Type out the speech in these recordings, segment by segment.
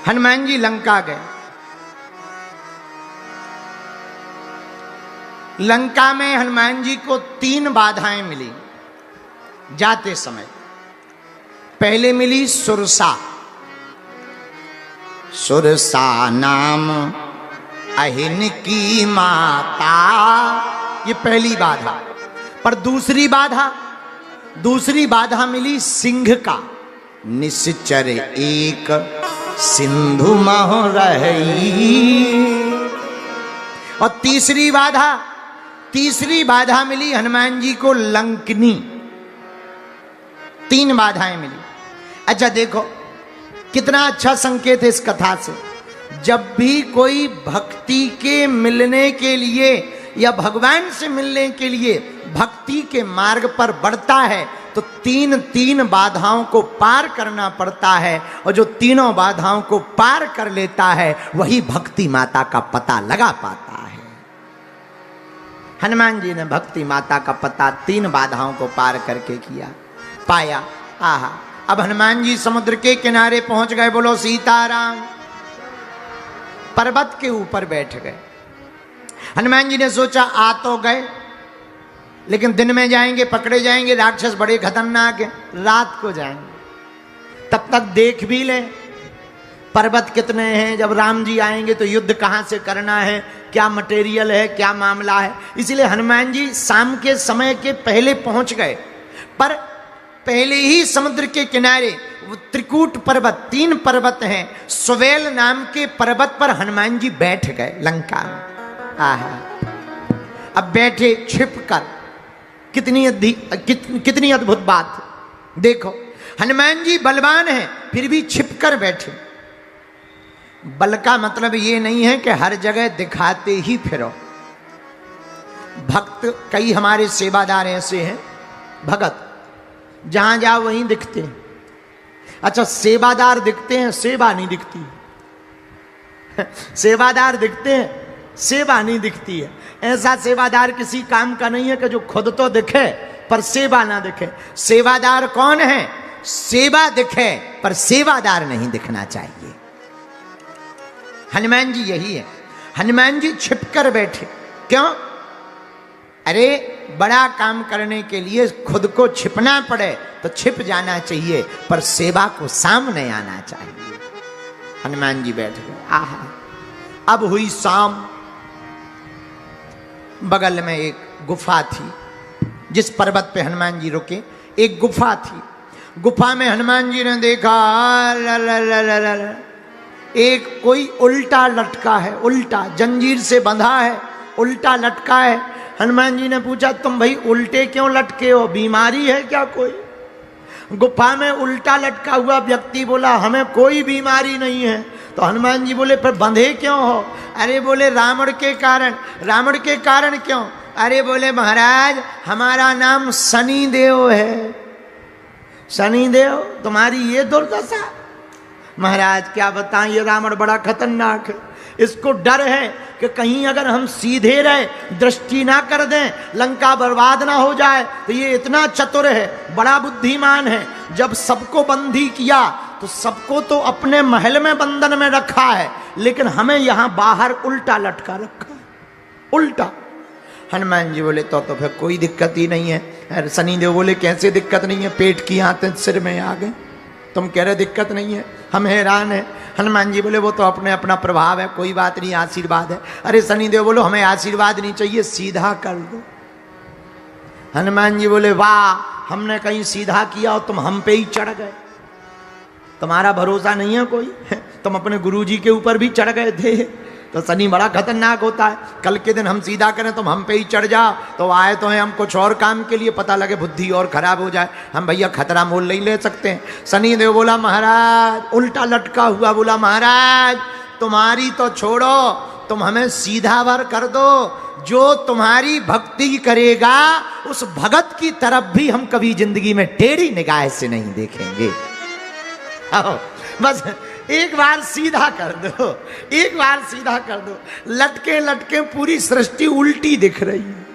हनुमान जी लंका गए। लंका में हनुमान जी को 3 बाधाएं मिली जाते समय। पहले मिली सुरसा। सुरसा नाम अहिन की माता, ये पहली बाधा। पर दूसरी बाधा मिली सिंह का। निश्चर एक सिंधु मह रही। और तीसरी बाधा मिली हनुमान जी को लंकनी। 3 बाधाएं मिली। अच्छा देखो कितना अच्छा संकेत है इस कथा से। जब भी कोई भक्ति के मिलने के लिए या भगवान से मिलने के लिए भक्ति के मार्ग पर बढ़ता है तो 3 बाधाओं को पार करना पड़ता है। और जो तीनों बाधाओं को पार कर लेता है वही भक्ति माता का पता लगा पाता है। हनुमान जी ने भक्ति माता का पता 3 बाधाओं को पार करके पाया। आहा, अब हनुमान जी समुद्र के किनारे पहुंच गए। बोलो सीताराम। पर्वत के ऊपर बैठ गए। हनुमान जी ने सोचा आ तो गए, लेकिन दिन में जाएंगे पकड़े जाएंगे, राक्षस बड़े खतरनाक हैं। रात को जाएंगे तब तक देख भी लें पर्वत कितने हैं। जब राम जी आएंगे तो युद्ध कहां से करना है, क्या मटेरियल है, क्या मामला है। इसलिए हनुमान जी शाम के समय के पहले पहुंच गए। पर पहले ही समुद्र के किनारे त्रिकूट पर्वत, 3 पर्वत हैं, स्वेल नाम के पर्वत पर हनुमान जी बैठ गए लंका में। आहा, अब बैठे छिपकर। कितनी अद्भुत बात। देखो हनुमान जी बलवान हैं फिर भी छिपकर बैठे। बल का मतलब ये नहीं है कि हर जगह दिखाते ही फिरो। भक्त कई हमारे सेवादार ऐसे हैं, भगत जहां जाओ वहीं दिखते हैं। अच्छा सेवादार दिखते हैं, सेवा नहीं दिखती। सेवादार दिखते हैं, सेवा नहीं दिखती है। ऐसा सेवादार किसी काम का नहीं है कि जो खुद तो दिखे पर सेवा ना दिखे। सेवादार कौन है? सेवा दिखे पर सेवादार नहीं दिखना चाहिए। हनुमान जी यही है। हनुमान जी छिपकर बैठे। क्यों? अरे बड़ा काम करने के लिए खुद को छिपना पड़े तो छिप जाना चाहिए, पर सेवा को सामने आना चाहिए। हनुमान जी बैठ गए। आहा, अब हुई शाम। बगल में एक गुफा थी। जिस पर्वत पे हनुमान जी रुके एक गुफा थी। गुफा में हनुमान जी ने देखा एक कोई उल्टा लटका है। उल्टा जंजीर से बंधा है, उल्टा लटका है। हनुमान जी ने पूछा तुम भाई उल्टे क्यों लटके हो, बीमारी है क्या कोई? गुफा में उल्टा लटका हुआ व्यक्ति बोला हमें कोई बीमारी नहीं है। तो हनुमान जी बोले फिर बंधे क्यों हो? अरे बोले रावण के कारण। रावण के कारण क्यों? अरे बोले महाराज हमारा नाम शनि देव है। शनि देव तुम्हारी ये दुर्दशा? महाराज क्या बताएं, ये रावण बड़ा खतरनाक है। इसको डर है कि कहीं अगर हम सीधे रहे, दृष्टि ना कर दें, लंका बर्बाद ना हो जाए। तो ये इतना चतुर है, बड़ा बुद्धिमान है। जब सबको बंदी किया तो सबको तो अपने महल में बंधन में रखा है, लेकिन हमें यहां बाहर उल्टा लटका रखा है। उल्टा। हनुमान जी बोले तो फिर कोई दिक्कत ही नहीं है। शनिदेव बोले कैसे दिक्कत नहीं है? पेट की आंतें सिर में आ गए, तुम कह रहे दिक्कत नहीं है, हम हैरान है। हनुमान जी बोले वो तो अपने अपना प्रभाव है, कोई बात नहीं, आशीर्वाद है। अरे शनिदेव बोलो हमें आशीर्वाद नहीं चाहिए, सीधा कर दो। हनुमान जी बोले वाह, हमने कहीं सीधा किया और तुम हम पे ही चढ़ गए। तुम्हारा भरोसा नहीं है कोई? तुम अपने गुरुजी के ऊपर भी चढ़ गए थे। तो शनि बड़ा खतरनाक होता है। कल के दिन हम सीधा करें तुम हम पे ही चढ़ जाओ। तो आए तो हैं हम कुछ और काम के लिए, पता लगे बुद्धि और खराब हो जाए, हम भैया खतरा मोल नहीं ले सकते हैं। शनि देव बोला महाराज, उल्टा लटका हुआ बोला महाराज तुम्हारी तो छोड़ो, तुम हमें सीधा वर कर दो। जो तुम्हारी भक्ति करेगा उस भगत की तरफ भी हम कभी जिंदगी में टेढ़ी निगाह से नहीं देखेंगे। आओ बस एक बार सीधा कर दो, एक बार सीधा कर दो। लटके लटके पूरी सृष्टि उल्टी दिख रही है।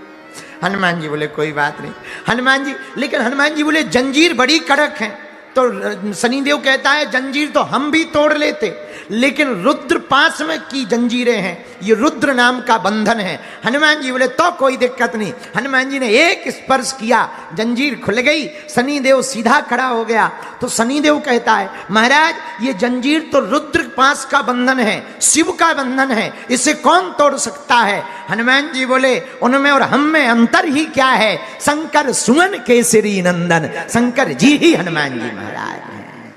हनुमान जी बोले कोई बात नहीं। लेकिन हनुमान जी बोले जंजीर बड़ी कड़क है, तो शनिदेव कहता है जंजीर तो हम भी तोड़ लेते, लेकिन रुद्र पास में की जंजीरें हैं, ये रुद्र नाम का बंधन है। हनुमान जी बोले तो कोई दिक्कत नहीं। हनुमान जी ने एक स्पर्श किया, जंजीर खुल गई, शनिदेव सीधा खड़ा हो गया। तो शनिदेव कहता है महाराज ये जंजीर तो रुद्र पास का बंधन है, शिव का बंधन है, इसे कौन तोड़ सकता है? हनुमान जी बोले उनमें और हम में अंतर ही क्या है? शंकर सुमन केसरी नंदन, शंकर जी ही हनुमान जी महाराज हैं।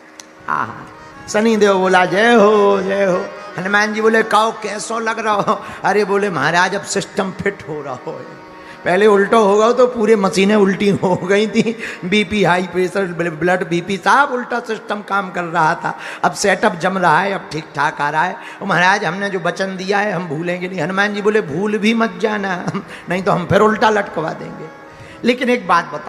आहा, शनिदेव बोला जय हो जय हो। हनुमान जी बोले काओ कैसो लग रहा हो? अरे बोले महाराज अब सिस्टम फिट हो रहा हो, पहले उल्टा होगा तो पूरे मशीनें उल्टी हो गई थी, BP high pressure blood BP सब उल्टा सिस्टम काम कर रहा था, अब सेटअप जम रहा है, अब ठीक ठाक आ रहा है। और महाराज हमने जो वचन दिया है हम भूलेंगे नहीं। हनुमान जी बोले भूल भी मत जाना, नहीं तो हम फिर उल्टा लटकवा देंगे। लेकिन एक बात बता